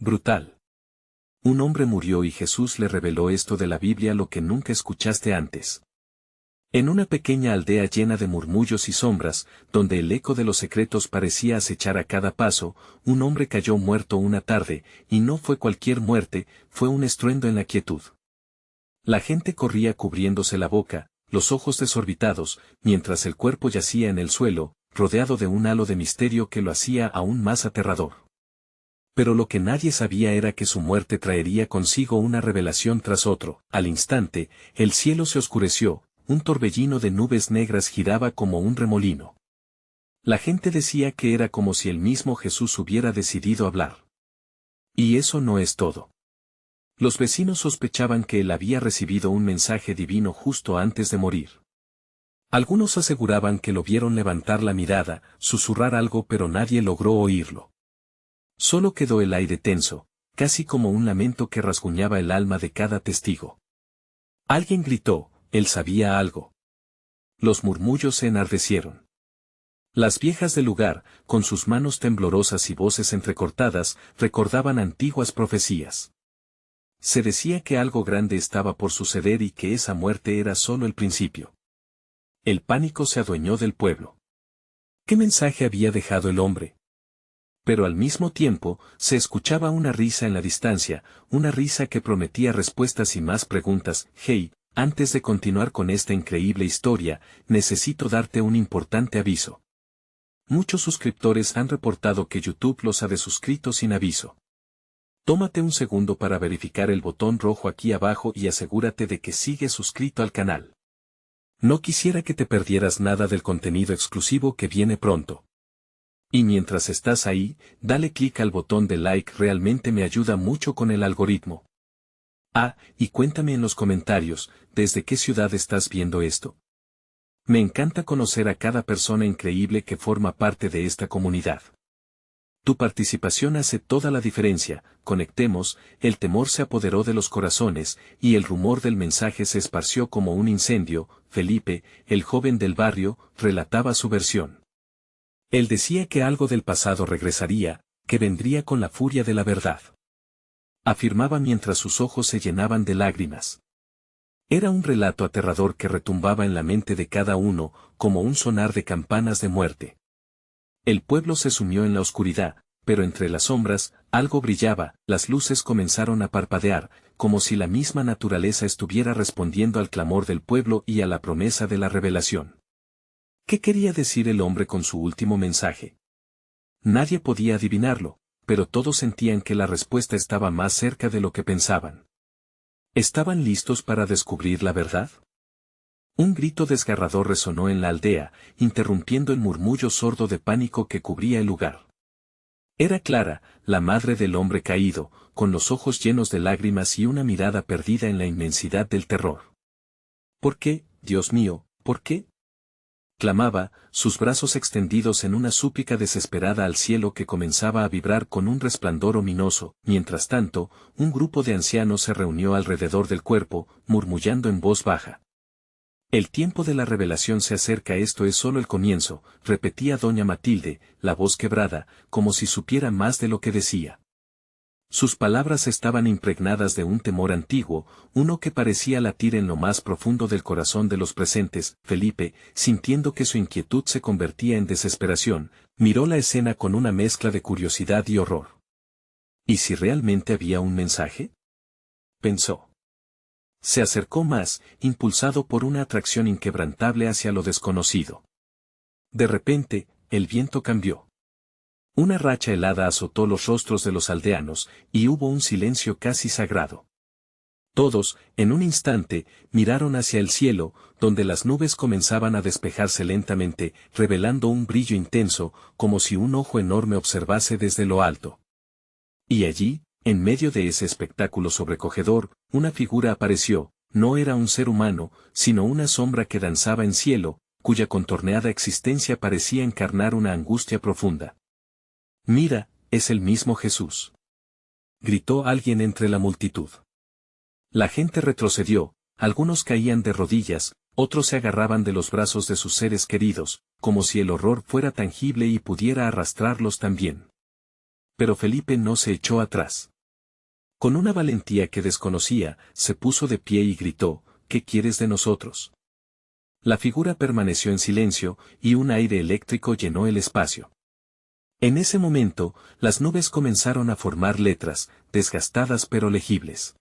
Brutal. Un hombre murió y Jesús le reveló esto de la Biblia, lo que nunca escuchaste antes. En una pequeña aldea llena de murmullos y sombras, donde el eco de los secretos parecía acechar a cada paso, un hombre cayó muerto una tarde, y no fue cualquier muerte, fue un estruendo en la quietud. La gente corría cubriéndose la boca, los ojos desorbitados, mientras el cuerpo yacía en el suelo, rodeado de un halo de misterio que lo hacía aún más aterrador. Pero lo que nadie sabía era que su muerte traería consigo una revelación tras otro. Al instante, el cielo se oscureció, un torbellino de nubes negras giraba como un remolino. La gente decía que era como si el mismo Jesús hubiera decidido hablar. Y eso no es todo. Los vecinos sospechaban que él había recibido un mensaje divino justo antes de morir. Algunos aseguraban que lo vieron levantar la mirada, susurrar algo, pero nadie logró oírlo. Solo quedó el aire tenso, casi como un lamento que rasguñaba el alma de cada testigo. Alguien gritó: él sabía algo. Los murmullos se enardecieron. Las viejas del lugar, con sus manos temblorosas y voces entrecortadas, recordaban antiguas profecías. Se decía que algo grande estaba por suceder y que esa muerte era solo el principio. El pánico se adueñó del pueblo. ¿Qué mensaje había dejado el hombre? Pero al mismo tiempo, se escuchaba una risa en la distancia, una risa que prometía respuestas y más preguntas. Hey, antes de continuar con esta increíble historia, necesito darte un importante aviso. Muchos suscriptores han reportado que YouTube los ha desuscrito sin aviso. Tómate un segundo para verificar el botón rojo aquí abajo y asegúrate de que sigues suscrito al canal. No quisiera que te perdieras nada del contenido exclusivo que viene pronto. Y mientras estás ahí, dale clic al botón de like, realmente me ayuda mucho con el algoritmo. Ah, y cuéntame en los comentarios, ¿desde qué ciudad estás viendo esto? Me encanta conocer a cada persona increíble que forma parte de esta comunidad. Tu participación hace toda la diferencia. Conectemos. El temor se apoderó de los corazones, y el rumor del mensaje se esparció como un incendio. Felipe, el joven del barrio, relataba su versión. Él decía que algo del pasado regresaría, que vendría con la furia de la verdad. Afirmaba mientras sus ojos se llenaban de lágrimas. Era un relato aterrador que retumbaba en la mente de cada uno, como un sonar de campanas de muerte. El pueblo se sumió en la oscuridad, pero entre las sombras, algo brillaba, las luces comenzaron a parpadear, como si la misma naturaleza estuviera respondiendo al clamor del pueblo y a la promesa de la revelación. ¿Qué quería decir el hombre con su último mensaje? Nadie podía adivinarlo, pero todos sentían que la respuesta estaba más cerca de lo que pensaban. ¿Estaban listos para descubrir la verdad? Un grito desgarrador resonó en la aldea, interrumpiendo el murmullo sordo de pánico que cubría el lugar. Era Clara, la madre del hombre caído, con los ojos llenos de lágrimas y una mirada perdida en la inmensidad del terror. ¿Por qué, Dios mío, por qué? Clamaba, sus brazos extendidos en una súplica desesperada al cielo que comenzaba a vibrar con un resplandor ominoso. Mientras tanto, un grupo de ancianos se reunió alrededor del cuerpo, murmullando en voz baja. El tiempo de la revelación se acerca, esto es solo el comienzo, repetía doña Matilde, la voz quebrada, como si supiera más de lo que decía. Sus palabras estaban impregnadas de un temor antiguo, uno que parecía latir en lo más profundo del corazón de los presentes. Felipe, sintiendo que su inquietud se convertía en desesperación, miró la escena con una mezcla de curiosidad y horror. ¿Y si realmente había un mensaje? Pensó. Se acercó más, impulsado por una atracción inquebrantable hacia lo desconocido. De repente, el viento cambió. Una racha helada azotó los rostros de los aldeanos, y hubo un silencio casi sagrado. Todos, en un instante, miraron hacia el cielo, donde las nubes comenzaban a despejarse lentamente, revelando un brillo intenso, como si un ojo enorme observase desde lo alto. Y allí, en medio de ese espectáculo sobrecogedor, una figura apareció. No era un ser humano, sino una sombra que danzaba en cielo, cuya contorneada existencia parecía encarnar una angustia profunda. «Mira, es el mismo Jesús», gritó alguien entre la multitud. La gente retrocedió, algunos caían de rodillas, otros se agarraban de los brazos de sus seres queridos, como si el horror fuera tangible y pudiera arrastrarlos también. pero Felipe no se echó atrás. Con una valentía que desconocía, se puso de pie y gritó, ¿qué quieres de nosotros? La figura permaneció en silencio, y un aire eléctrico llenó el espacio. En ese momento, las nubes comenzaron a formar letras, desgastadas pero legibles.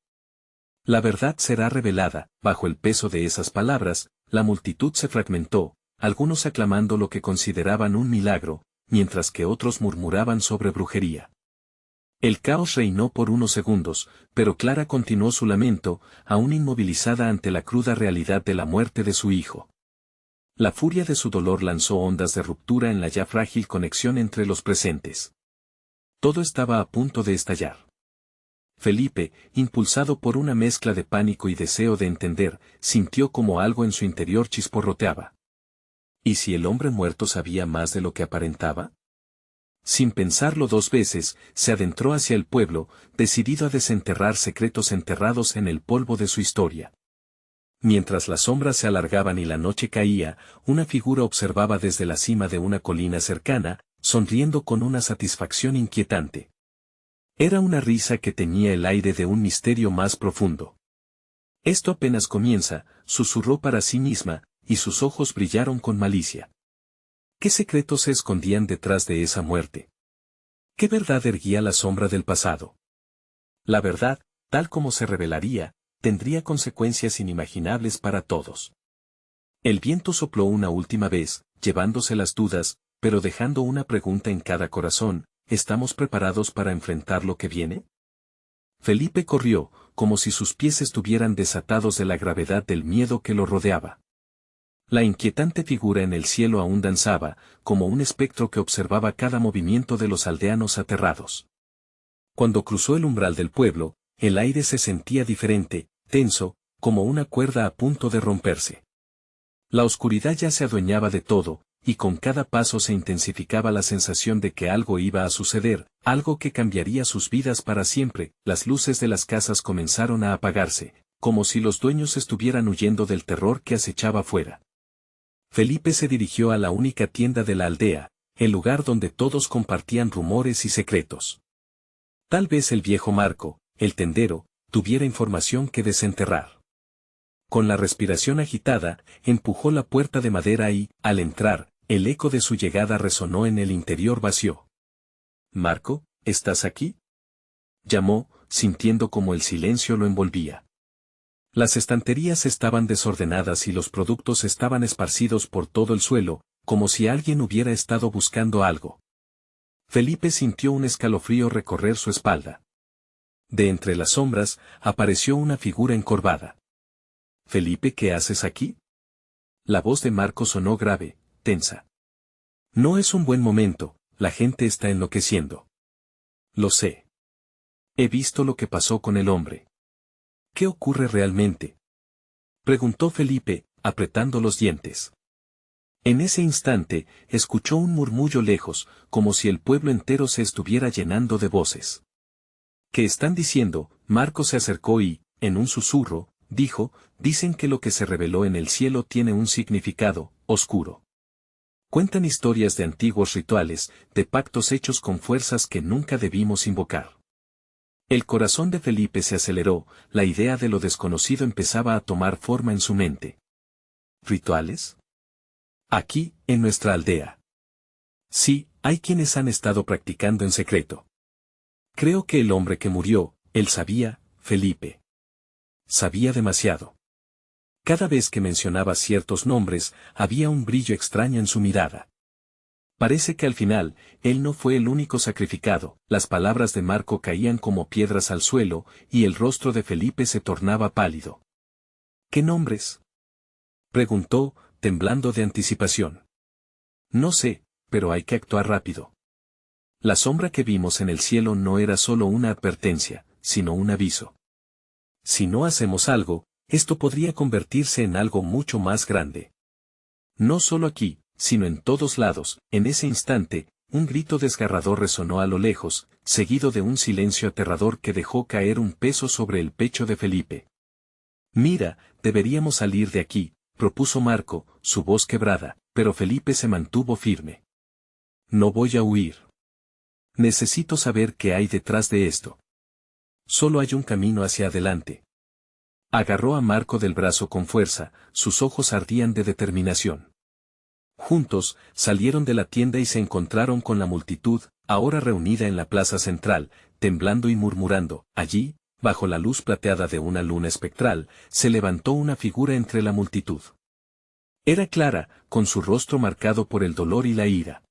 La verdad será revelada, bajo el peso de esas palabras, la multitud se fragmentó, algunos aclamando lo que consideraban un milagro, mientras que otros murmuraban sobre brujería. El caos reinó por unos segundos, pero Clara continuó su lamento, aún inmovilizada ante la cruda realidad de la muerte de su hijo. La furia de su dolor lanzó ondas de ruptura en la ya frágil conexión entre los presentes. Todo estaba a punto de estallar. Felipe, impulsado por una mezcla de pánico y deseo de entender, sintió como algo en su interior chisporroteaba. ¿Y si el hombre muerto sabía más de lo que aparentaba? Sin pensarlo dos veces, se adentró hacia el pueblo, decidido a desenterrar secretos enterrados en el polvo de su historia. Mientras las sombras se alargaban y la noche caía, una figura observaba desde la cima de una colina cercana, sonriendo con una satisfacción inquietante. Era una risa que tenía el aire de un misterio más profundo. Esto apenas comienza, susurró para sí misma, y sus ojos brillaron con malicia. ¿Qué secretos se escondían detrás de esa muerte? ¿Qué verdad erguía la sombra del pasado? La verdad, tal como se revelaría, tendría consecuencias inimaginables para todos. El viento sopló una última vez, llevándose las dudas, pero dejando una pregunta en cada corazón, ¿estamos preparados para enfrentar lo que viene? Felipe corrió, como si sus pies estuvieran desatados de la gravedad del miedo que lo rodeaba. La inquietante figura en el cielo aún danzaba, como un espectro que observaba cada movimiento de los aldeanos aterrados. Cuando cruzó el umbral del pueblo, el aire se sentía diferente, tenso, como una cuerda a punto de romperse. La oscuridad ya se adueñaba de todo, y con cada paso se intensificaba la sensación de que algo iba a suceder, algo que cambiaría sus vidas para siempre. Las luces de las casas comenzaron a apagarse, como si los dueños estuvieran huyendo del terror que acechaba fuera. Felipe se dirigió a la única tienda de la aldea, el lugar donde todos compartían rumores y secretos. Tal vez el viejo Marco, el tendero, tuviera información que desenterrar. Con la respiración agitada, empujó la puerta de madera y, al entrar, el eco de su llegada resonó en el interior vacío. «Marco, ¿estás aquí?», llamó, sintiendo como el silencio lo envolvía. Las estanterías estaban desordenadas y los productos estaban esparcidos por todo el suelo, como si alguien hubiera estado buscando algo. Felipe sintió un escalofrío recorrer su espalda. De entre las sombras, apareció una figura encorvada. «Felipe, ¿qué haces aquí?». La voz de Marco sonó grave, tensa. «No es un buen momento, la gente está enloqueciendo». «Lo sé. He visto lo que pasó con el hombre». «¿Qué ocurre realmente?», preguntó Felipe, apretando los dientes. En ese instante, escuchó un murmullo lejos, como si el pueblo entero se estuviera llenando de voces. «¿Qué están diciendo?». Marco se acercó y, en un susurro, dijo, «Dicen que lo que se reveló en el cielo tiene un significado oscuro. Cuentan historias de antiguos rituales, de pactos hechos con fuerzas que nunca debimos invocar». El corazón de Felipe se aceleró, la idea de lo desconocido empezaba a tomar forma en su mente. ¿Rituales? Aquí, en nuestra aldea. Sí, hay quienes han estado practicando en secreto. Creo que el hombre que murió, él sabía, Felipe. Sabía demasiado. Cada vez que mencionaba ciertos nombres, había un brillo extraño en su mirada. Parece que al final, él no fue el único sacrificado. Las palabras de Marco caían como piedras al suelo, y el rostro de Felipe se tornaba pálido. ¿Qué nombres?, preguntó, temblando de anticipación. No sé, pero hay que actuar rápido. La sombra que vimos en el cielo no era solo una advertencia, sino un aviso. Si no hacemos algo, esto podría convertirse en algo mucho más grande. No solo aquí, sino en todos lados. En ese instante, un grito desgarrador resonó a lo lejos, seguido de un silencio aterrador que dejó caer un peso sobre el pecho de Felipe. «Mira, deberíamos salir de aquí», propuso Marco, su voz quebrada, pero Felipe se mantuvo firme. «No voy a huir». Necesito saber qué hay detrás de esto. Solo hay un camino hacia adelante. Agarró a Marco del brazo con fuerza, sus ojos ardían de determinación. Juntos, salieron de la tienda y se encontraron con la multitud, ahora reunida en la plaza central, temblando y murmurando. Allí, bajo la luz plateada de una luna espectral, se levantó una figura entre la multitud. Era Clara, con su rostro marcado por el dolor y la ira.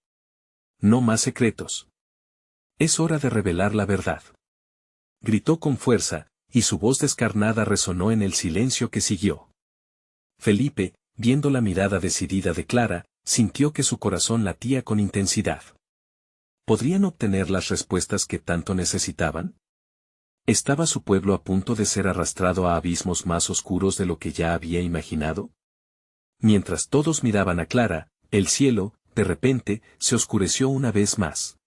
No más secretos. Es hora de revelar la verdad. Gritó con fuerza, y su voz descarnada resonó en el silencio que siguió. Felipe, viendo la mirada decidida de Clara, sintió que su corazón latía con intensidad. ¿Podrían obtener las respuestas que tanto necesitaban? ¿Estaba su pueblo a punto de ser arrastrado a abismos más oscuros de lo que ya había imaginado? Mientras todos miraban a Clara, el cielo, de repente, se oscureció una vez más.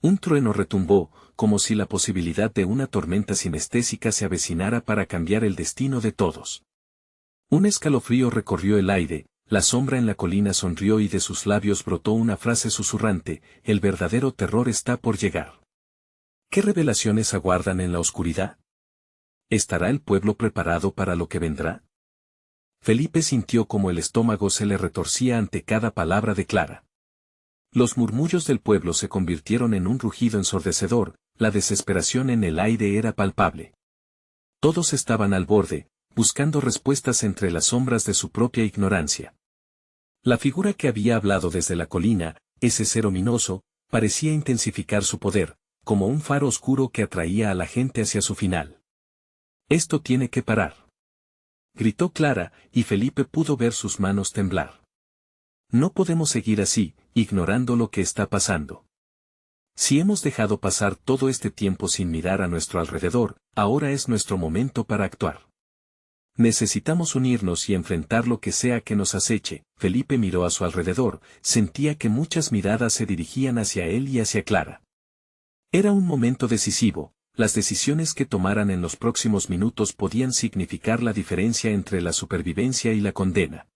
Un trueno retumbó, como si la posibilidad de una tormenta sinestésica se avecinara para cambiar el destino de todos. Un escalofrío recorrió el aire, la sombra en la colina sonrió y de sus labios brotó una frase susurrante: el verdadero terror está por llegar. ¿Qué revelaciones aguardan en la oscuridad? ¿Estará el pueblo preparado para lo que vendrá? Felipe sintió como el estómago se le retorcía ante cada palabra de Clara. Los murmullos del pueblo se convirtieron en un rugido ensordecedor, la desesperación en el aire era palpable. Todos estaban al borde, buscando respuestas entre las sombras de su propia ignorancia. La figura que había hablado desde la colina, ese ser ominoso, parecía intensificar su poder, como un faro oscuro que atraía a la gente hacia su final. Esto tiene que parar. Gritó Clara, y Felipe pudo ver sus manos temblar. No podemos seguir así, ignorando lo que está pasando. Si hemos dejado pasar todo este tiempo sin mirar a nuestro alrededor, ahora es nuestro momento para actuar. Necesitamos unirnos y enfrentar lo que sea que nos aceche. Felipe miró a su alrededor, sentía que muchas miradas se dirigían hacia él y hacia Clara. Era un momento decisivo, las decisiones que tomaran en los próximos minutos podían significar la diferencia entre la supervivencia y la condena.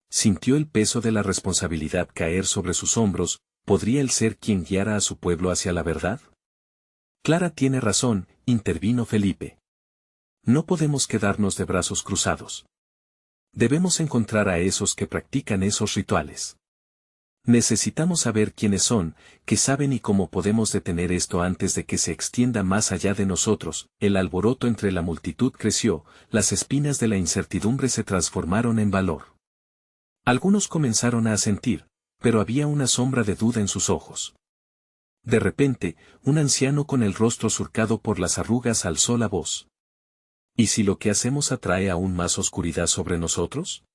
Sintió el peso de la responsabilidad caer sobre sus hombros. ¿Podría él ser quien guiara a su pueblo hacia la verdad? Clara tiene razón, intervino Felipe. No podemos quedarnos de brazos cruzados. Debemos encontrar a esos que practican esos rituales. Necesitamos saber quiénes son, qué saben y cómo podemos detener esto antes de que se extienda más allá de nosotros. El alboroto entre la multitud creció, las espinas de la incertidumbre se transformaron en valor. Algunos comenzaron a asentir, pero había una sombra de duda en sus ojos. De repente, un anciano con el rostro surcado por las arrugas alzó la voz. ¿Y si lo que hacemos atrae aún más oscuridad sobre nosotros?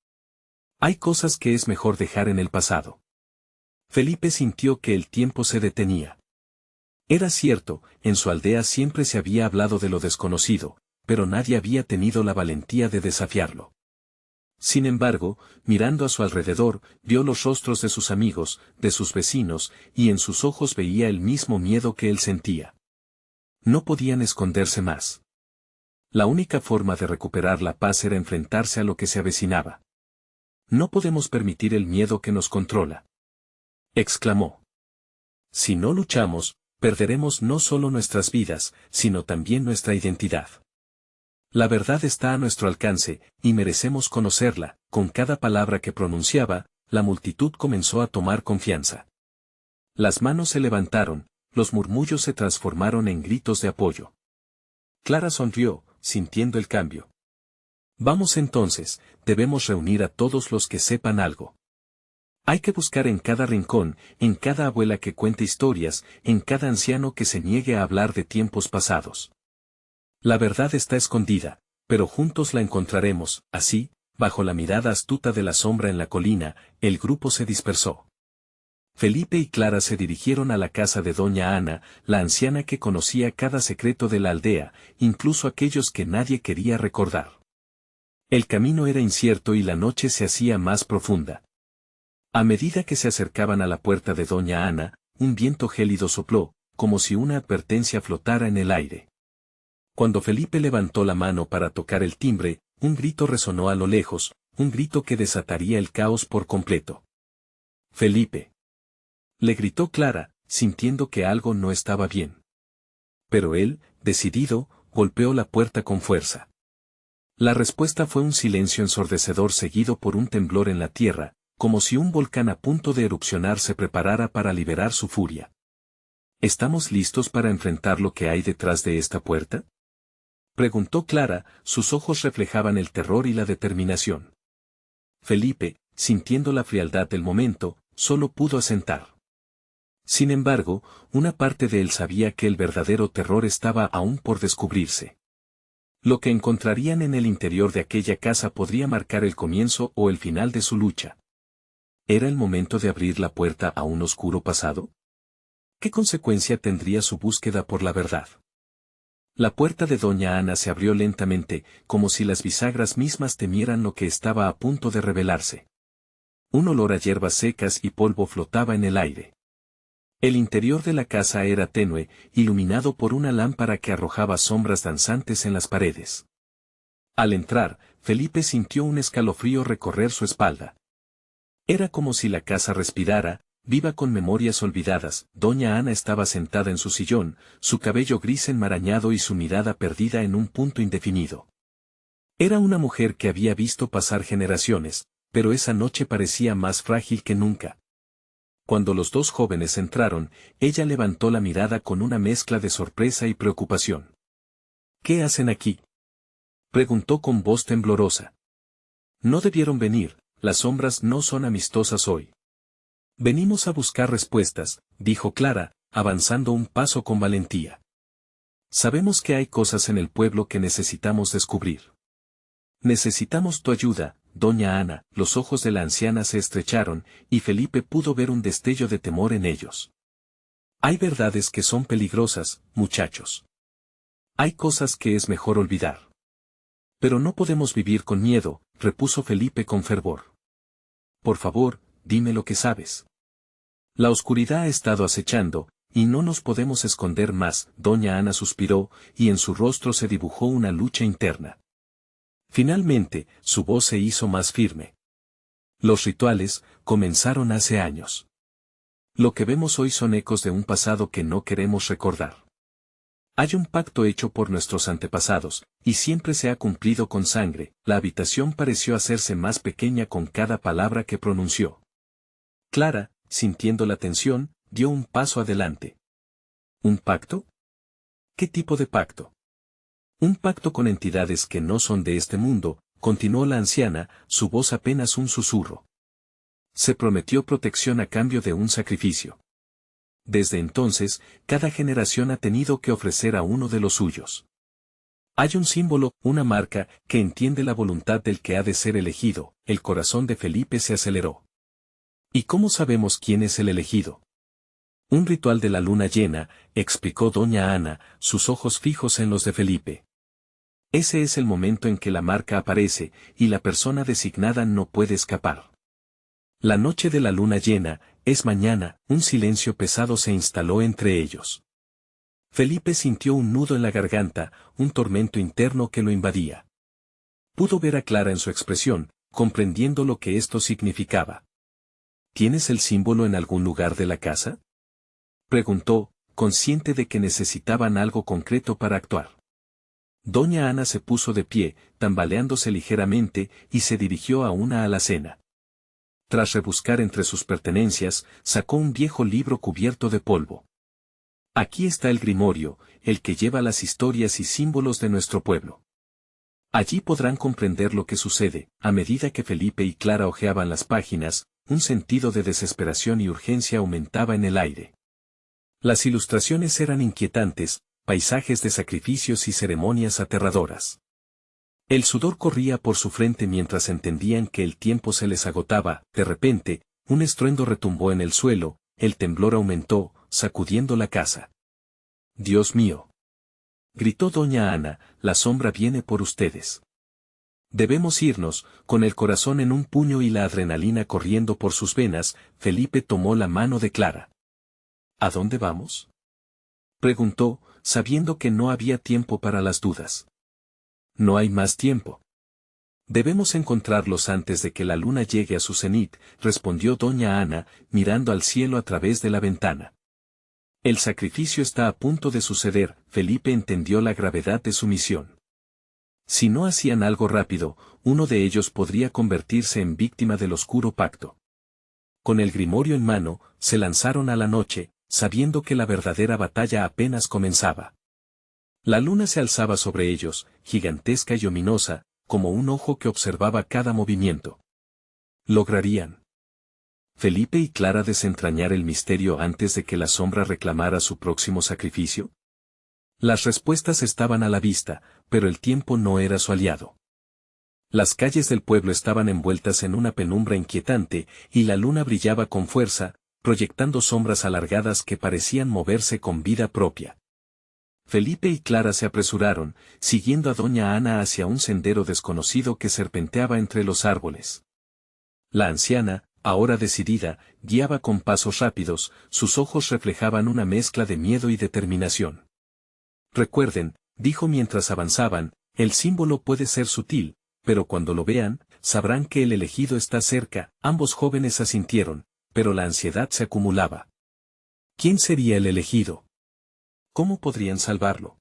Hay cosas que es mejor dejar en el pasado. Felipe sintió que el tiempo se detenía. Era cierto, en su aldea siempre se había hablado de lo desconocido, pero nadie había tenido la valentía de desafiarlo. Sin embargo, mirando a su alrededor, vio los rostros de sus amigos, de sus vecinos, y en sus ojos veía el mismo miedo que él sentía. No podían esconderse más. La única forma de recuperar la paz era enfrentarse a lo que se avecinaba. No podemos permitir el miedo que nos controla. Exclamó. Si no luchamos, perderemos no solo nuestras vidas, sino también nuestra identidad. La verdad está a nuestro alcance, y merecemos conocerla. Con cada palabra que pronunciaba, la multitud comenzó a tomar confianza. Las manos se levantaron, los murmullos se transformaron en gritos de apoyo. Clara sonrió, sintiendo el cambio. Vamos entonces, debemos reunir a todos los que sepan algo. Hay que buscar en cada rincón, en cada abuela que cuente historias, en cada anciano que se niegue a hablar de tiempos pasados. La verdad está escondida, pero juntos la encontraremos. Así, bajo la mirada astuta de la sombra en la colina, el grupo se dispersó. Felipe y Clara se dirigieron a la casa de doña Ana, la anciana que conocía cada secreto de la aldea, incluso aquellos que nadie quería recordar. El camino era incierto y la noche se hacía más profunda. A medida que se acercaban a la puerta de doña Ana, un viento gélido sopló, como si una advertencia flotara en el aire. Cuando Felipe levantó la mano para tocar el timbre, un grito resonó a lo lejos, un grito que desataría el caos por completo. Felipe. Le gritó Clara, sintiendo que algo no estaba bien. Pero él, decidido, golpeó la puerta con fuerza. La respuesta fue un silencio ensordecedor seguido por un temblor en la tierra, como si un volcán a punto de erupcionar se preparara para liberar su furia. ¿Estamos listos para enfrentar lo que hay detrás de esta puerta?, preguntó Clara, sus ojos reflejaban el terror y la determinación. Felipe, sintiendo la frialdad del momento, solo pudo asentar. Sin embargo, una parte de él sabía que el verdadero terror estaba aún por descubrirse. Lo que encontrarían en el interior de aquella casa podría marcar el comienzo o el final de su lucha. ¿Era el momento de abrir la puerta a un oscuro pasado? ¿Qué consecuencia tendría su búsqueda por la verdad? La puerta de doña Ana se abrió lentamente, como si las bisagras mismas temieran lo que estaba a punto de revelarse. Un olor a hierbas secas y polvo flotaba en el aire. El interior de la casa era tenue, iluminado por una lámpara que arrojaba sombras danzantes en las paredes. Al entrar, Felipe sintió un escalofrío recorrer su espalda. Era como si la casa respirara, viva con memorias olvidadas. Doña Ana estaba sentada en su sillón, su cabello gris enmarañado y su mirada perdida en un punto indefinido. Era una mujer que había visto pasar generaciones, pero esa noche parecía más frágil que nunca. Cuando los dos jóvenes entraron, ella levantó la mirada con una mezcla de sorpresa y preocupación. ¿Qué hacen aquí?, preguntó con voz temblorosa. No debieron venir, las sombras no son amistosas hoy. Venimos a buscar respuestas, dijo Clara, avanzando un paso con valentía. Sabemos que hay cosas en el pueblo que necesitamos descubrir. Necesitamos tu ayuda, doña Ana. Los ojos de la anciana se estrecharon, y Felipe pudo ver un destello de temor en ellos. Hay verdades que son peligrosas, muchachos. Hay cosas que es mejor olvidar. Pero no podemos vivir con miedo, repuso Felipe con fervor. Por favor, dime lo que sabes. La oscuridad ha estado acechando, y no nos podemos esconder más. Doña Ana suspiró, y en su rostro se dibujó una lucha interna. Finalmente, su voz se hizo más firme. Los rituales comenzaron hace años. Lo que vemos hoy son ecos de un pasado que no queremos recordar. Hay un pacto hecho por nuestros antepasados, y siempre se ha cumplido con sangre. La habitación pareció hacerse más pequeña con cada palabra que pronunció. Clara, sintiendo la tensión, dio un paso adelante. ¿Un pacto? ¿Qué tipo de pacto? Un pacto con entidades que no son de este mundo, continuó la anciana, su voz apenas un susurro. Se prometió protección a cambio de un sacrificio. Desde entonces, cada generación ha tenido que ofrecer a uno de los suyos. Hay un símbolo, una marca, que entiende la voluntad del que ha de ser elegido. El corazón de Felipe se aceleró. ¿Y cómo sabemos quién es el elegido? Un ritual de la luna llena, explicó doña Ana, sus ojos fijos en los de Felipe. Ese es el momento en que la marca aparece, y la persona designada no puede escapar. La noche de la luna llena, es mañana. Un silencio pesado se instaló entre ellos. Felipe sintió un nudo en la garganta, un tormento interno que lo invadía. Pudo ver a Clara en su expresión, comprendiendo lo que esto significaba. ¿Tienes el símbolo en algún lugar de la casa?, preguntó, consciente de que necesitaban algo concreto para actuar. Doña Ana se puso de pie, tambaleándose ligeramente, y se dirigió a una alacena. Tras rebuscar entre sus pertenencias, sacó un viejo libro cubierto de polvo. Aquí está el grimorio, el que lleva las historias y símbolos de nuestro pueblo. Allí podrán comprender lo que sucede. A medida que Felipe y Clara hojeaban las páginas, un sentido de desesperación y urgencia aumentaba en el aire. Las ilustraciones eran inquietantes, paisajes de sacrificios y ceremonias aterradoras. El sudor corría por su frente mientras entendían que el tiempo se les agotaba. De repente, un estruendo retumbó en el suelo, el temblor aumentó, sacudiendo la casa. «Dios mío», gritó doña Ana, «la sombra viene por ustedes». Debemos irnos. Con el corazón en un puño y la adrenalina corriendo por sus venas, Felipe tomó la mano de Clara. ¿A dónde vamos?, preguntó, sabiendo que no había tiempo para las dudas. No hay más tiempo. Debemos encontrarlos antes de que la luna llegue a su cenit, respondió doña Ana, mirando al cielo a través de la ventana. El sacrificio está a punto de suceder. Felipe entendió la gravedad de su misión. Si no hacían algo rápido, uno de ellos podría convertirse en víctima del oscuro pacto. Con el grimorio en mano, se lanzaron a la noche, sabiendo que la verdadera batalla apenas comenzaba. La luna se alzaba sobre ellos, gigantesca y ominosa, como un ojo que observaba cada movimiento. ¿Lograrían Felipe y Clara desentrañar el misterio antes de que la sombra reclamara su próximo sacrificio? Las respuestas estaban a la vista, pero el tiempo no era su aliado. Las calles del pueblo estaban envueltas en una penumbra inquietante, y la luna brillaba con fuerza, proyectando sombras alargadas que parecían moverse con vida propia. Felipe y Clara se apresuraron, siguiendo a doña Ana hacia un sendero desconocido que serpenteaba entre los árboles. La anciana, ahora decidida, guiaba con pasos rápidos, sus ojos reflejaban una mezcla de miedo y determinación. Recuerden, dijo mientras avanzaban, el símbolo puede ser sutil, pero cuando lo vean, sabrán que el elegido está cerca. Ambos jóvenes asintieron, pero la ansiedad se acumulaba. ¿Quién sería el elegido? ¿Cómo podrían salvarlo?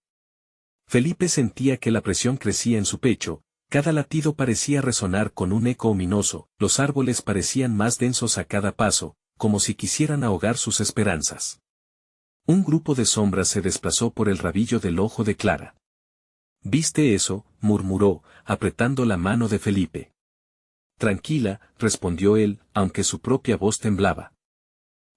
Felipe sentía que la presión crecía en su pecho, cada latido parecía resonar con un eco ominoso, los árboles parecían más densos a cada paso, como si quisieran ahogar sus esperanzas. Un grupo de sombras se desplazó por el rabillo del ojo de Clara. ¿Viste eso?, murmuró, apretando la mano de Felipe. Tranquila, respondió él, aunque su propia voz temblaba.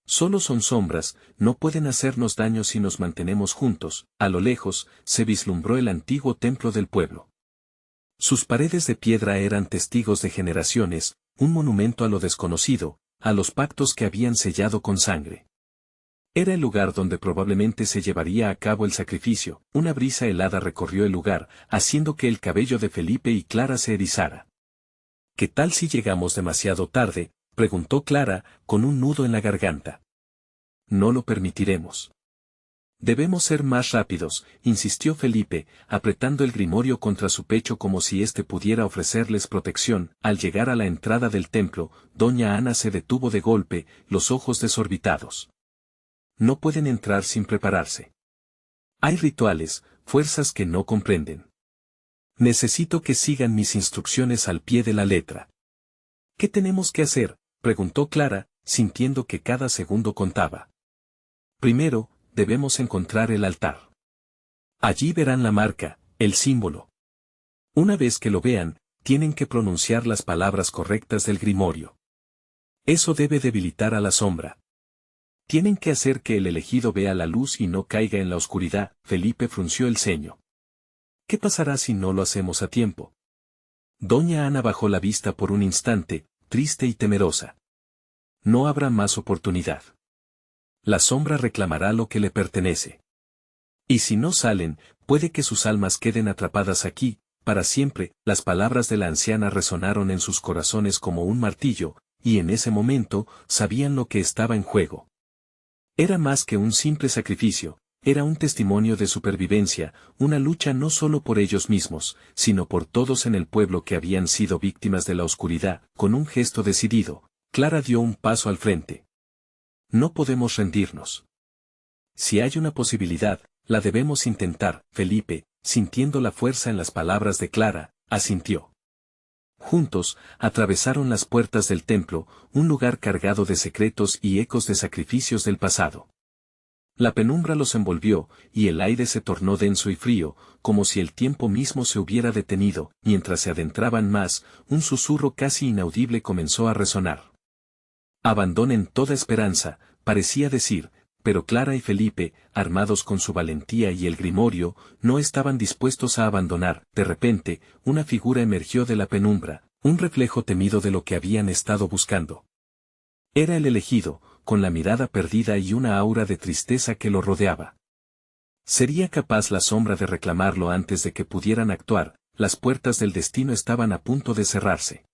Solo son sombras, no pueden hacernos daño si nos mantenemos juntos. A lo lejos, se vislumbró el antiguo templo del pueblo. Sus paredes de piedra eran testigos de generaciones, un monumento a lo desconocido, a los pactos que habían sellado con sangre. Era el lugar donde probablemente se llevaría a cabo el sacrificio. Una brisa helada recorrió el lugar, haciendo que el cabello de Felipe y Clara se erizara. ¿Qué tal si llegamos demasiado tarde?, preguntó Clara, con un nudo en la garganta. No lo permitiremos. Debemos ser más rápidos, insistió Felipe, apretando el grimorio contra su pecho como si éste pudiera ofrecerles protección. Al llegar a la entrada del templo, doña Ana se detuvo de golpe, los ojos desorbitados. No pueden entrar sin prepararse. Hay rituales, fuerzas que no comprenden. Necesito que sigan mis instrucciones al pie de la letra. ¿Qué tenemos que hacer?, preguntó Clara, sintiendo que cada segundo contaba. Primero, debemos encontrar el altar. Allí verán la marca, el símbolo. Una vez que lo vean, tienen que pronunciar las palabras correctas del grimorio. Eso debe debilitar a la sombra. Tienen que hacer que el elegido vea la luz y no caiga en la oscuridad. Felipe frunció el ceño. ¿Qué pasará si no lo hacemos a tiempo? Doña Ana bajó la vista por un instante, triste y temerosa. No habrá más oportunidad. La sombra reclamará lo que le pertenece. Y si no salen, puede que sus almas queden atrapadas aquí, para siempre. Las palabras de la anciana resonaron en sus corazones como un martillo, y en ese momento, sabían lo que estaba en juego. Era más que un simple sacrificio, era un testimonio de supervivencia, una lucha no solo por ellos mismos, sino por todos en el pueblo que habían sido víctimas de la oscuridad. Con un gesto decidido, Clara dio un paso al frente. No podemos rendirnos. Si hay una posibilidad, la debemos intentar. Felipe, sintiendo la fuerza en las palabras de Clara, asintió. Juntos, atravesaron las puertas del templo, un lugar cargado de secretos y ecos de sacrificios del pasado. La penumbra los envolvió, y el aire se tornó denso y frío, como si el tiempo mismo se hubiera detenido. Mientras se adentraban más, un susurro casi inaudible comenzó a resonar. Abandonen toda esperanza, parecía decir, pero Clara y Felipe, armados con su valentía y el grimorio, no estaban dispuestos a abandonar. De repente, una figura emergió de la penumbra, un reflejo temido de lo que habían estado buscando. Era el elegido, con la mirada perdida y una aura de tristeza que lo rodeaba. ¿Sería capaz la sombra de reclamarlo antes de que pudieran actuar? Las puertas del destino estaban a punto de cerrarse.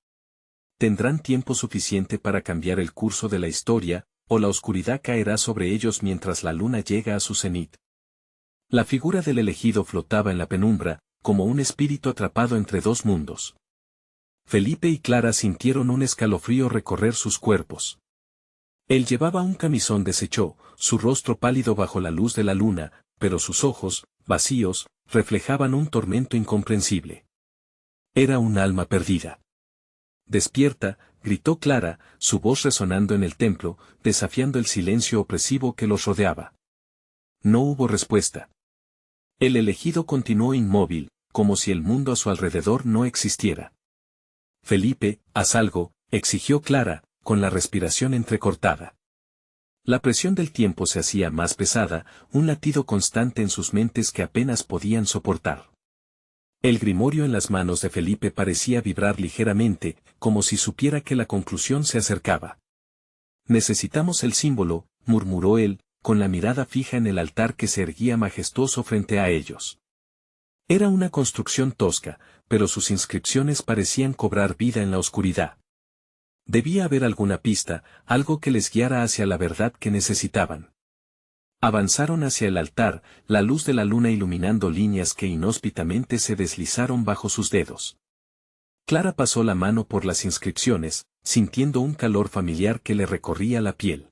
¿Tendrán tiempo suficiente para cambiar el curso de la historia, o la oscuridad caerá sobre ellos mientras la luna llega a su cenit? La figura del elegido flotaba en la penumbra, como un espíritu atrapado entre dos mundos. Felipe y Clara sintieron un escalofrío recorrer sus cuerpos. Él llevaba un camisón deshecho, su rostro pálido bajo la luz de la luna, pero sus ojos, vacíos, reflejaban un tormento incomprensible. Era un alma perdida. Despierta, gritó Clara, su voz resonando en el templo, desafiando el silencio opresivo que los rodeaba. No hubo respuesta. El elegido continuó inmóvil, como si el mundo a su alrededor no existiera. Felipe, haz algo, exigió Clara, con la respiración entrecortada. La presión del tiempo se hacía más pesada, un latido constante en sus mentes que apenas podían soportar. El grimorio en las manos de Felipe parecía vibrar ligeramente, como si supiera que la conclusión se acercaba. Necesitamos el símbolo, murmuró él, con la mirada fija en el altar que se erguía majestuoso frente a ellos. Era una construcción tosca, pero sus inscripciones parecían cobrar vida en la oscuridad. Debía haber alguna pista, algo que les guiara hacia la verdad que necesitaban. Avanzaron hacia el altar, la luz de la luna iluminando líneas que inhóspitamente se deslizaron bajo sus dedos. Clara pasó la mano por las inscripciones, sintiendo un calor familiar que le recorría la piel.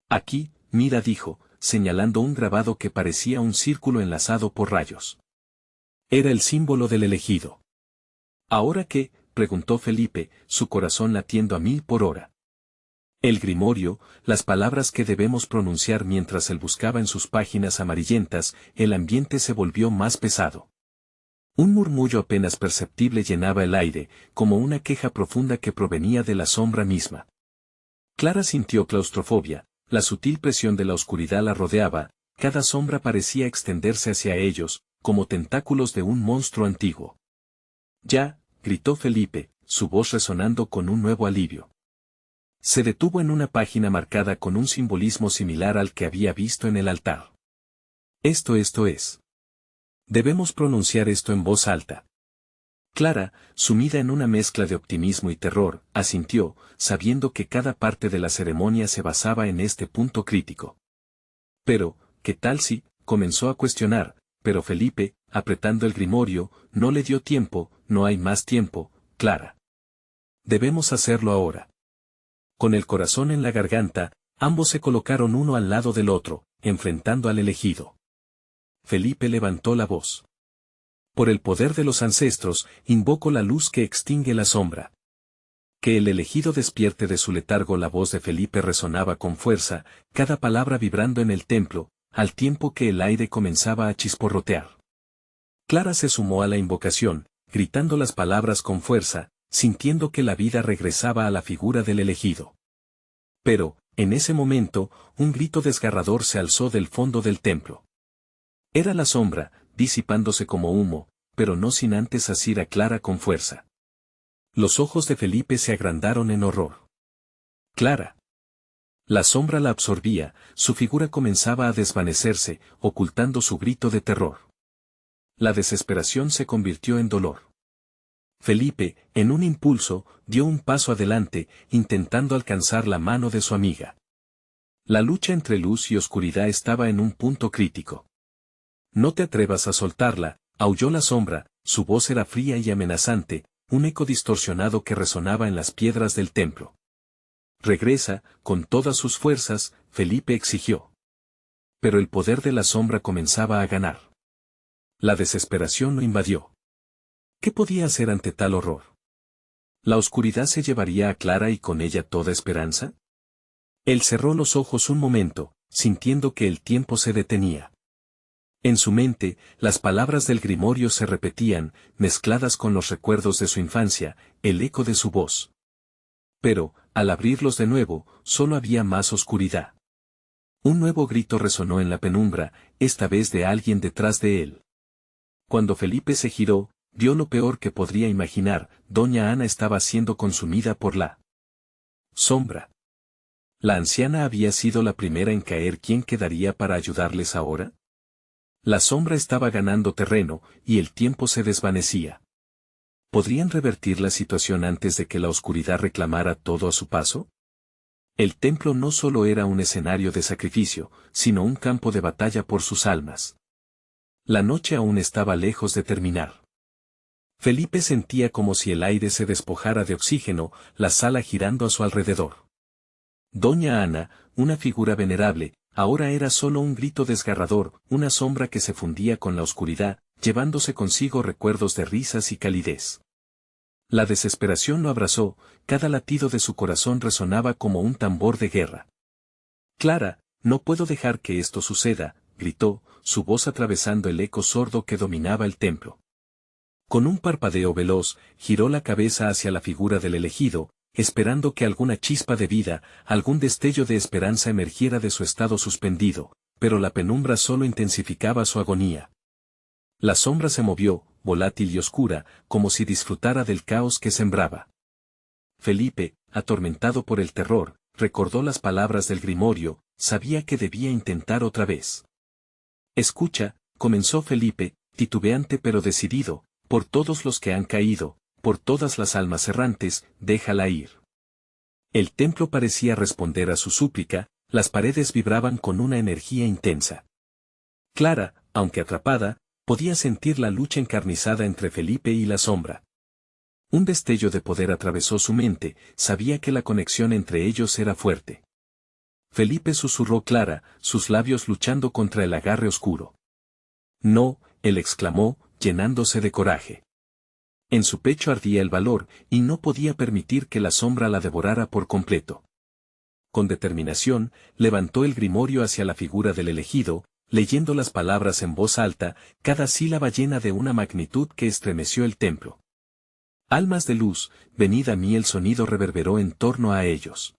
Aquí, mira, dijo, señalando un grabado que parecía un círculo enlazado por rayos. Era el símbolo del elegido. ¿Ahora qué?, preguntó Felipe, su corazón latiendo a 1000 por hora. El grimorio, las palabras que debemos pronunciar mientras él buscaba en sus páginas amarillentas, el ambiente se volvió más pesado. Un murmullo apenas perceptible llenaba el aire, como una queja profunda que provenía de la sombra misma. Clara sintió claustrofobia, la sutil presión de la oscuridad la rodeaba, cada sombra parecía extenderse hacia ellos, como tentáculos de un monstruo antiguo. Ya, gritó Felipe, su voz resonando con un nuevo alivio. Se detuvo en una página marcada con un simbolismo similar al que había visto en el altar. Esto es. Debemos pronunciar esto en voz alta. Clara, sumida en una mezcla de optimismo y terror, asintió, sabiendo que cada parte de la ceremonia se basaba en este punto crítico. Pero, ¿qué tal si? Comenzó a cuestionar, pero Felipe, apretando el grimorio, no le dio tiempo, no hay más tiempo, Clara. Debemos hacerlo ahora. Con el corazón en la garganta, ambos se colocaron uno al lado del otro, enfrentando al elegido. Felipe levantó la voz. Por el poder de los ancestros, invoco la luz que extingue la sombra. Que el elegido despierte de su letargo. La voz de Felipe resonaba con fuerza, cada palabra vibrando en el templo, al tiempo que el aire comenzaba a chisporrotear. Clara se sumó a la invocación, gritando las palabras con fuerza, sintiendo que la vida regresaba a la figura del elegido. Pero, en ese momento, un grito desgarrador se alzó del fondo del templo. Era la sombra, disipándose como humo, pero no sin antes asir a Clara con fuerza. Los ojos de Felipe se agrandaron en horror. Clara. La sombra la absorbía, su figura comenzaba a desvanecerse, ocultando su grito de terror. La desesperación se convirtió en dolor. Felipe, en un impulso, dio un paso adelante, intentando alcanzar la mano de su amiga. La lucha entre luz y oscuridad estaba en un punto crítico. No te atrevas a soltarla, aulló la sombra, su voz era fría y amenazante, un eco distorsionado que resonaba en las piedras del templo. Regresa, con todas sus fuerzas, Felipe exigió. Pero el poder de la sombra comenzaba a ganar. La desesperación lo invadió. ¿Qué podía hacer ante tal horror? ¿La oscuridad se llevaría a Clara y con ella toda esperanza? Él cerró los ojos un momento, sintiendo que el tiempo se detenía. En su mente, las palabras del grimorio se repetían, mezcladas con los recuerdos de su infancia, el eco de su voz. Pero, al abrirlos de nuevo, solo había más oscuridad. Un nuevo grito resonó en la penumbra, esta vez de alguien detrás de él. Cuando Felipe se giró, vio lo peor que podría imaginar, doña Ana estaba siendo consumida por la sombra. ¿La anciana había sido la primera en caer? ¿Quién quedaría para ayudarles ahora? La sombra estaba ganando terreno, y el tiempo se desvanecía. ¿Podrían revertir la situación antes de que la oscuridad reclamara todo a su paso? El templo no solo era un escenario de sacrificio, sino un campo de batalla por sus almas. La noche aún estaba lejos de terminar. Felipe sentía como si el aire se despojara de oxígeno, la sala girando a su alrededor. Doña Ana, una figura venerable, ahora era solo un grito desgarrador, una sombra que se fundía con la oscuridad, llevándose consigo recuerdos de risas y calidez. La desesperación lo abrazó, cada latido de su corazón resonaba como un tambor de guerra. Clara, no puedo dejar que esto suceda, gritó, su voz atravesando el eco sordo que dominaba el templo. Con un parpadeo veloz, giró la cabeza hacia la figura del elegido, esperando que alguna chispa de vida, algún destello de esperanza emergiera de su estado suspendido, pero la penumbra solo intensificaba su agonía. La sombra se movió, volátil y oscura, como si disfrutara del caos que sembraba. Felipe, atormentado por el terror, recordó las palabras del grimorio, sabía que debía intentar otra vez. Escucha, comenzó Felipe, titubeante pero decidido, por todos los que han caído, por todas las almas errantes, déjala ir. El templo parecía responder a su súplica, las paredes vibraban con una energía intensa. Clara, aunque atrapada, podía sentir la lucha encarnizada entre Felipe y la sombra. Un destello de poder atravesó su mente, sabía que la conexión entre ellos era fuerte. Felipe susurró Clara, sus labios luchando contra el agarre oscuro. No, él exclamó, llenándose de coraje. En su pecho ardía el valor, y no podía permitir que la sombra la devorara por completo. Con determinación, levantó el grimorio hacia la figura del elegido, leyendo las palabras en voz alta, cada sílaba llena de una magnitud que estremeció el templo. Almas de luz, venid a mí. El sonido reverberó en torno a ellos.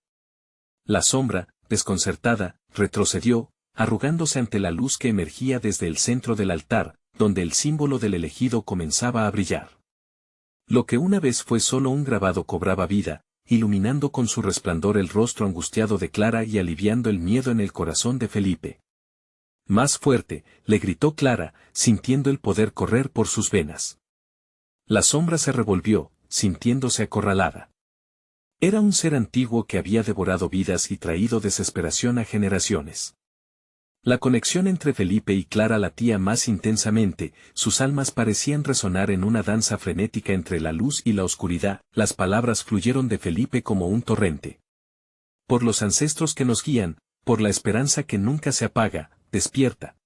La sombra, desconcertada, retrocedió, arrugándose ante la luz que emergía desde el centro del altar, donde el símbolo del elegido comenzaba a brillar. Lo que una vez fue solo un grabado cobraba vida, iluminando con su resplandor el rostro angustiado de Clara y aliviando el miedo en el corazón de Felipe. Más fuerte, le gritó Clara, sintiendo el poder correr por sus venas. La sombra se revolvió, sintiéndose acorralada. Era un ser antiguo que había devorado vidas y traído desesperación a generaciones. La conexión entre Felipe y Clara latía más intensamente, sus almas parecían resonar en una danza frenética entre la luz y la oscuridad, las palabras fluyeron de Felipe como un torrente. Por los ancestros que nos guían, por la esperanza que nunca se apaga, despierta.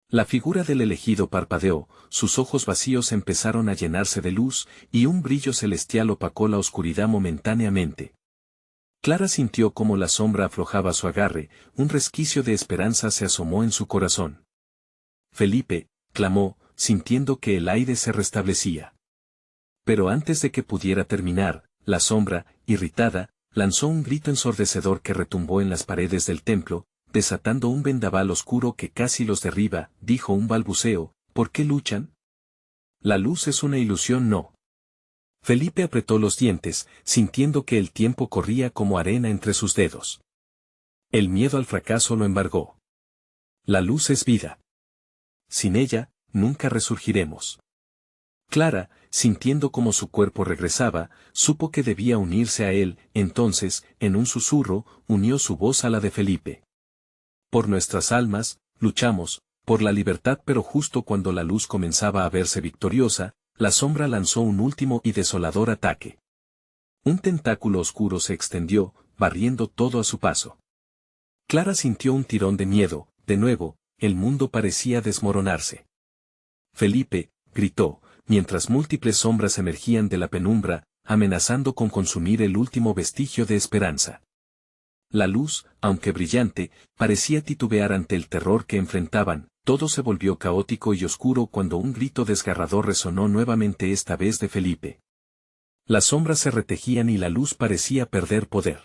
La figura del elegido parpadeó, sus ojos vacíos empezaron a llenarse de luz, y un brillo celestial opacó la oscuridad momentáneamente. Clara sintió cómo la sombra aflojaba su agarre, un resquicio de esperanza se asomó en su corazón. Felipe, clamó, sintiendo que el aire se restablecía. Pero antes de que pudiera terminar, la sombra, irritada, lanzó un grito ensordecedor que retumbó en las paredes del templo, desatando un vendaval oscuro que casi los derriba, dijo un balbuceo, ¿por qué luchan? La luz es una ilusión, no. Felipe apretó los dientes, sintiendo que el tiempo corría como arena entre sus dedos. El miedo al fracaso lo embargó. La luz es vida. Sin ella, nunca resurgiremos. Clara, sintiendo como su cuerpo regresaba, supo que debía unirse a él, entonces, en un susurro, unió su voz a la de Felipe. Por nuestras almas, luchamos, por la libertad, pero justo cuando la luz comenzaba a verse victoriosa, la sombra lanzó un último y desolador ataque. Un tentáculo oscuro se extendió, barriendo todo a su paso. Clara sintió un tirón de miedo, de nuevo, el mundo parecía desmoronarse. Felipe, gritó, mientras múltiples sombras emergían de la penumbra, amenazando con consumir el último vestigio de esperanza. La luz, aunque brillante, parecía titubear ante el terror que enfrentaban. Todo se volvió caótico y oscuro cuando un grito desgarrador resonó nuevamente, esta vez de Felipe. Las sombras se retejían y la luz parecía perder poder.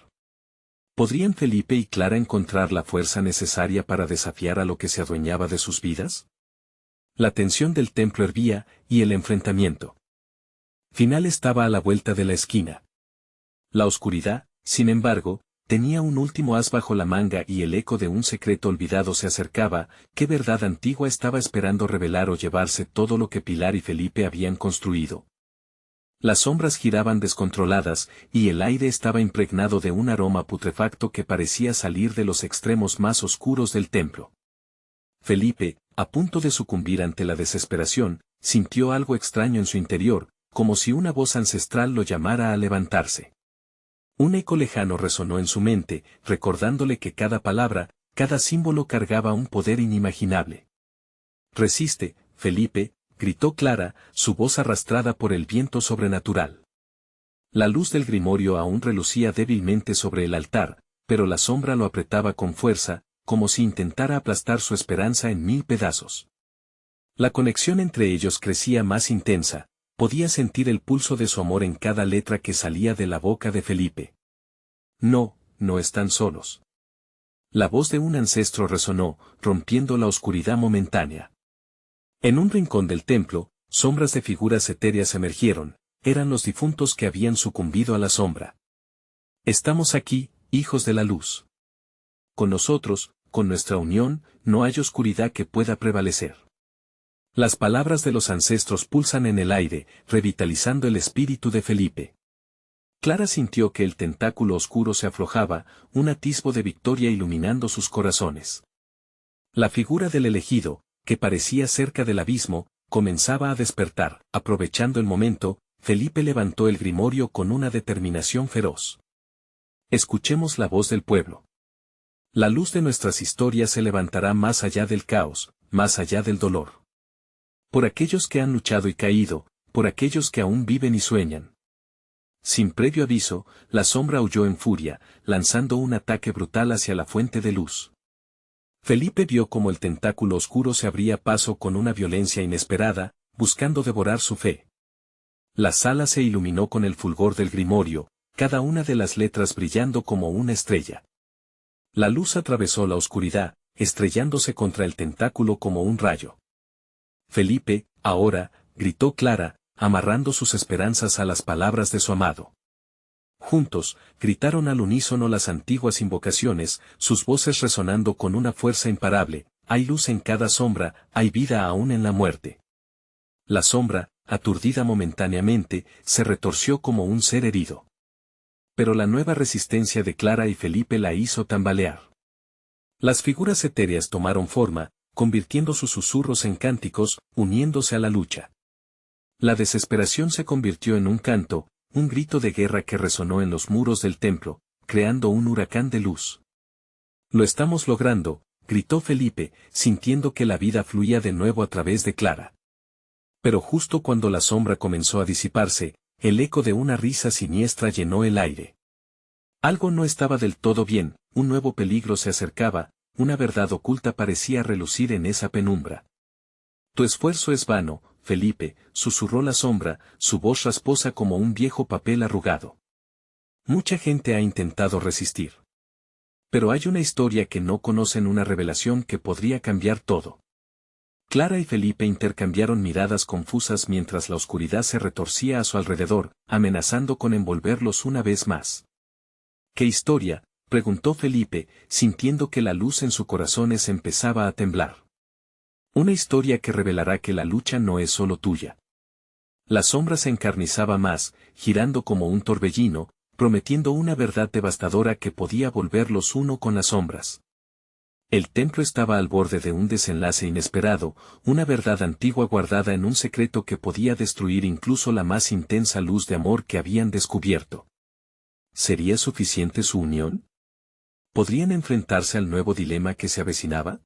¿Podrían Felipe y Clara encontrar la fuerza necesaria para desafiar a lo que se adueñaba de sus vidas? La tensión del templo hervía, y el enfrentamiento final estaba a la vuelta de la esquina. La oscuridad, sin embargo, tenía un último as bajo la manga y el eco de un secreto olvidado se acercaba. ¿Qué verdad antigua estaba esperando revelar o llevarse todo lo que Pilar y Felipe habían construido? Las sombras giraban descontroladas, y el aire estaba impregnado de un aroma putrefacto que parecía salir de los extremos más oscuros del templo. Felipe, a punto de sucumbir ante la desesperación, sintió algo extraño en su interior, como si una voz ancestral lo llamara a levantarse. Un eco lejano resonó en su mente, recordándole que cada palabra, cada símbolo cargaba un poder inimaginable. «Resiste, Felipe», gritó Clara, su voz arrastrada por el viento sobrenatural. La luz del grimorio aún relucía débilmente sobre el altar, pero la sombra lo apretaba con fuerza, como si intentara aplastar su esperanza en 1000 pedazos. La conexión entre ellos crecía más intensa, podía sentir el pulso de su amor en cada letra que salía de la boca de Felipe. «No, no están solos». La voz de un ancestro resonó, rompiendo la oscuridad momentánea. En un rincón del templo, sombras de figuras etéreas emergieron, eran los difuntos que habían sucumbido a la sombra. «Estamos aquí, hijos de la luz. Con nosotros, con nuestra unión, no hay oscuridad que pueda prevalecer». Las palabras de los ancestros pulsan en el aire, revitalizando el espíritu de Felipe. Clara sintió que el tentáculo oscuro se aflojaba, un atisbo de victoria iluminando sus corazones. La figura del elegido, que parecía cerca del abismo, comenzaba a despertar. Aprovechando el momento, Felipe levantó el grimorio con una determinación feroz. «Escuchemos la voz del pueblo. La luz de nuestras historias se levantará más allá del caos, más allá del dolor. Por aquellos que han luchado y caído, por aquellos que aún viven y sueñan». Sin previo aviso, la sombra huyó en furia, lanzando un ataque brutal hacia la fuente de luz. Felipe vio cómo el tentáculo oscuro se abría paso con una violencia inesperada, buscando devorar su fe. La sala se iluminó con el fulgor del grimorio, cada una de las letras brillando como una estrella. La luz atravesó la oscuridad, estrellándose contra el tentáculo como un rayo. «Felipe, ahora», gritó Clara, amarrando sus esperanzas a las palabras de su amado. Juntos, gritaron al unísono las antiguas invocaciones, sus voces resonando con una fuerza imparable: «Hay luz en cada sombra, hay vida aún en la muerte». La sombra, aturdida momentáneamente, se retorció como un ser herido. Pero la nueva resistencia de Clara y Felipe la hizo tambalear. Las figuras etéreas tomaron forma, convirtiendo sus susurros en cánticos, uniéndose a la lucha. La desesperación se convirtió en un canto, un grito de guerra que resonó en los muros del templo, creando un huracán de luz. «Lo estamos logrando», gritó Felipe, sintiendo que la vida fluía de nuevo a través de Clara. Pero justo cuando la sombra comenzó a disiparse, el eco de una risa siniestra llenó el aire. Algo no estaba del todo bien, un nuevo peligro se acercaba, una verdad oculta parecía relucir en esa penumbra. «Tu esfuerzo es vano, Felipe», susurró la sombra, su voz rasposa como un viejo papel arrugado. «Mucha gente ha intentado resistir. Pero hay una historia que no conocen, una revelación que podría cambiar todo». Clara y Felipe intercambiaron miradas confusas mientras la oscuridad se retorcía a su alrededor, amenazando con envolverlos una vez más. «¿Qué historia?», preguntó Felipe, sintiendo que la luz en su corazón empezaba a temblar. «Una historia que revelará que la lucha no es solo tuya». La sombra se encarnizaba más, girando como un torbellino, prometiendo una verdad devastadora que podía volverlos uno con las sombras. El templo estaba al borde de un desenlace inesperado, una verdad antigua guardada en un secreto que podía destruir incluso la más intensa luz de amor que habían descubierto. ¿Sería suficiente su unión? ¿Podrían enfrentarse al nuevo dilema que se avecinaba?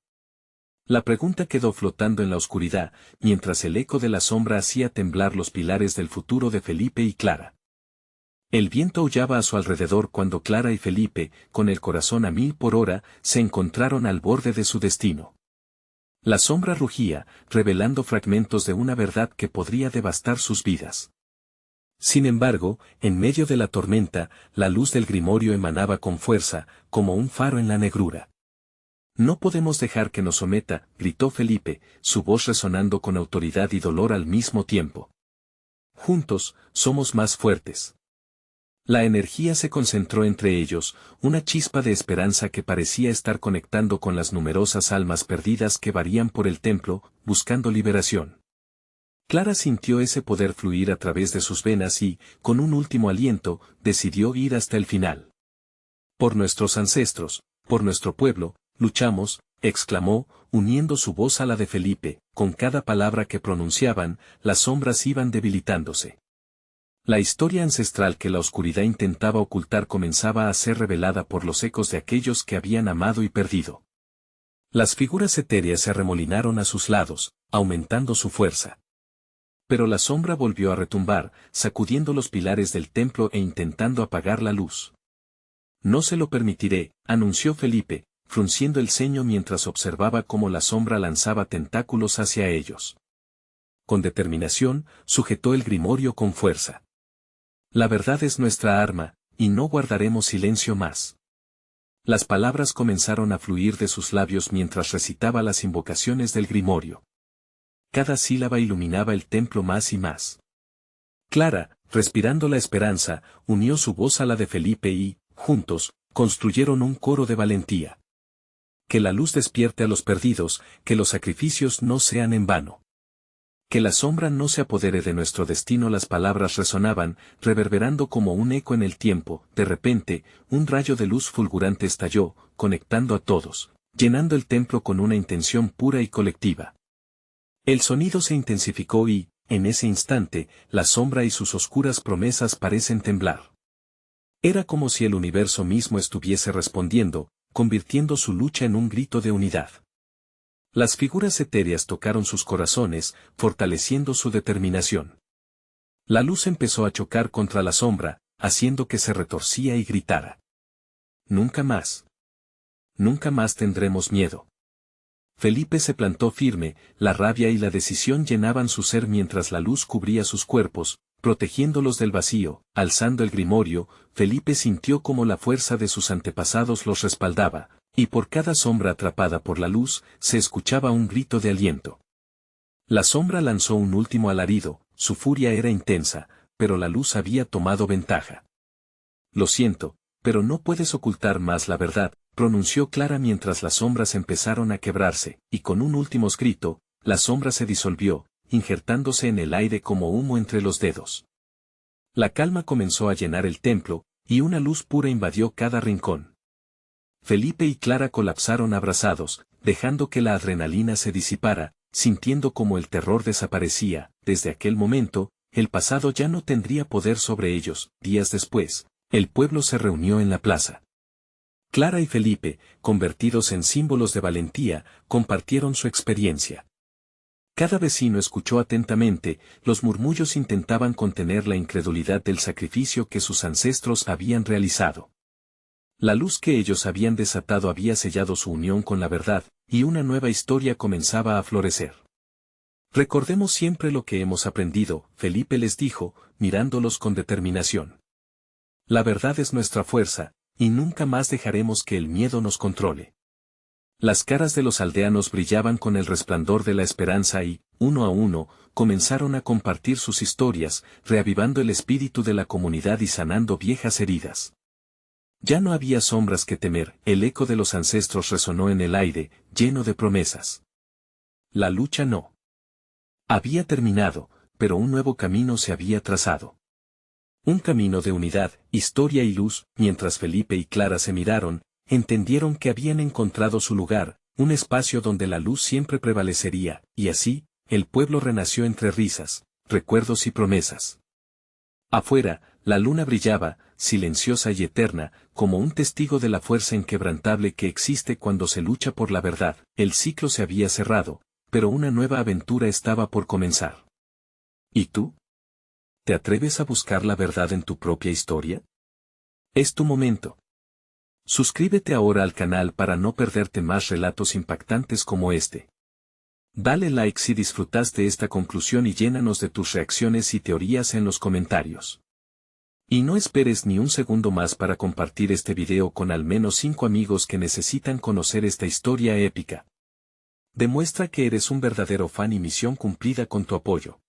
La pregunta quedó flotando en la oscuridad, mientras el eco de la sombra hacía temblar los pilares del futuro de Felipe y Clara. El viento aullaba a su alrededor cuando Clara y Felipe, con el corazón a 1000 por hora, se encontraron al borde de su destino. La sombra rugía, revelando fragmentos de una verdad que podría devastar sus vidas. Sin embargo, en medio de la tormenta, la luz del grimorio emanaba con fuerza, como un faro en la negrura. «No podemos dejar que nos someta», gritó Felipe, su voz resonando con autoridad y dolor al mismo tiempo. «Juntos, somos más fuertes». La energía se concentró entre ellos, una chispa de esperanza que parecía estar conectando con las numerosas almas perdidas que varían por el templo, buscando liberación. Clara sintió ese poder fluir a través de sus venas y, con un último aliento, decidió ir hasta el final. «Por nuestros ancestros, por nuestro pueblo, luchamos», exclamó, uniendo su voz a la de Felipe. Con cada palabra que pronunciaban, las sombras iban debilitándose. La historia ancestral que la oscuridad intentaba ocultar comenzaba a ser revelada por los ecos de aquellos que habían amado y perdido. Las figuras etéreas se arremolinaron a sus lados, aumentando su fuerza. Pero la sombra volvió a retumbar, sacudiendo los pilares del templo e intentando apagar la luz. No se lo permitiré, anunció Felipe, frunciendo el ceño mientras observaba cómo la sombra lanzaba tentáculos hacia ellos. Con determinación, sujetó el grimorio con fuerza. La verdad es nuestra arma, y no guardaremos silencio más. Las palabras comenzaron a fluir de sus labios mientras recitaba las invocaciones del grimorio. Cada sílaba iluminaba el templo más y más. Clara, respirando la esperanza, unió su voz a la de Felipe y, juntos, construyeron un coro de valentía. Que la luz despierte a los perdidos, que los sacrificios no sean en vano. Que la sombra no se apodere de nuestro destino. Las palabras resonaban, reverberando como un eco en el tiempo. De repente, un rayo de luz fulgurante estalló, conectando a todos, llenando el templo con una intención pura y colectiva. El sonido se intensificó y, en ese instante, la sombra y sus oscuras promesas parecen temblar. Era como si el universo mismo estuviese respondiendo, convirtiendo su lucha en un grito de unidad. Las figuras etéreas tocaron sus corazones, fortaleciendo su determinación. La luz empezó a chocar contra la sombra, haciendo que se retorcía y gritara. Nunca más. Nunca más tendremos miedo. Felipe se plantó firme, la rabia y la decisión llenaban su ser mientras la luz cubría sus cuerpos, protegiéndolos del vacío. Alzando el grimorio, Felipe sintió como la fuerza de sus antepasados los respaldaba, y por cada sombra atrapada por la luz, se escuchaba un grito de aliento. La sombra lanzó un último alarido, su furia era intensa, pero la luz había tomado ventaja. Lo siento, pero no puedes ocultar más la verdad, pronunció Clara mientras las sombras empezaron a quebrarse, y con un último grito, la sombra se disolvió, injertándose en el aire como humo entre los dedos. La calma comenzó a llenar el templo, y una luz pura invadió cada rincón. Felipe y Clara colapsaron abrazados, dejando que la adrenalina se disipara, sintiendo como el terror desaparecía. Desde aquel momento, el pasado ya no tendría poder sobre ellos. Días después, el pueblo se reunió en la plaza. Clara y Felipe, convertidos en símbolos de valentía, compartieron su experiencia. Cada vecino escuchó atentamente, los murmullos intentaban contener la incredulidad del sacrificio que sus ancestros habían realizado. La luz que ellos habían desatado había sellado su unión con la verdad, y una nueva historia comenzaba a florecer. Recordemos siempre lo que hemos aprendido, Felipe les dijo, mirándolos con determinación. La verdad es nuestra fuerza, y nunca más dejaremos que el miedo nos controle. Las caras de los aldeanos brillaban con el resplandor de la esperanza y, uno a uno, comenzaron a compartir sus historias, reavivando el espíritu de la comunidad y sanando viejas heridas. Ya no había sombras que temer, el eco de los ancestros resonó en el aire, lleno de promesas. La lucha no había terminado, pero un nuevo camino se había trazado. Un camino de unidad, historia y luz. Mientras Felipe y Clara se miraron, entendieron que habían encontrado su lugar, un espacio donde la luz siempre prevalecería, y así, el pueblo renació entre risas, recuerdos y promesas. Afuera, la luna brillaba, silenciosa y eterna, como un testigo de la fuerza inquebrantable que existe cuando se lucha por la verdad. El ciclo se había cerrado, pero una nueva aventura estaba por comenzar. ¿Y tú? ¿Te atreves a buscar la verdad en tu propia historia? Es tu momento. Suscríbete ahora al canal para no perderte más relatos impactantes como este. Dale like si disfrutaste esta conclusión y llénanos de tus reacciones y teorías en los comentarios. Y no esperes ni un segundo más para compartir este video con al menos 5 amigos que necesitan conocer esta historia épica. Demuestra que eres un verdadero fan y misión cumplida con tu apoyo.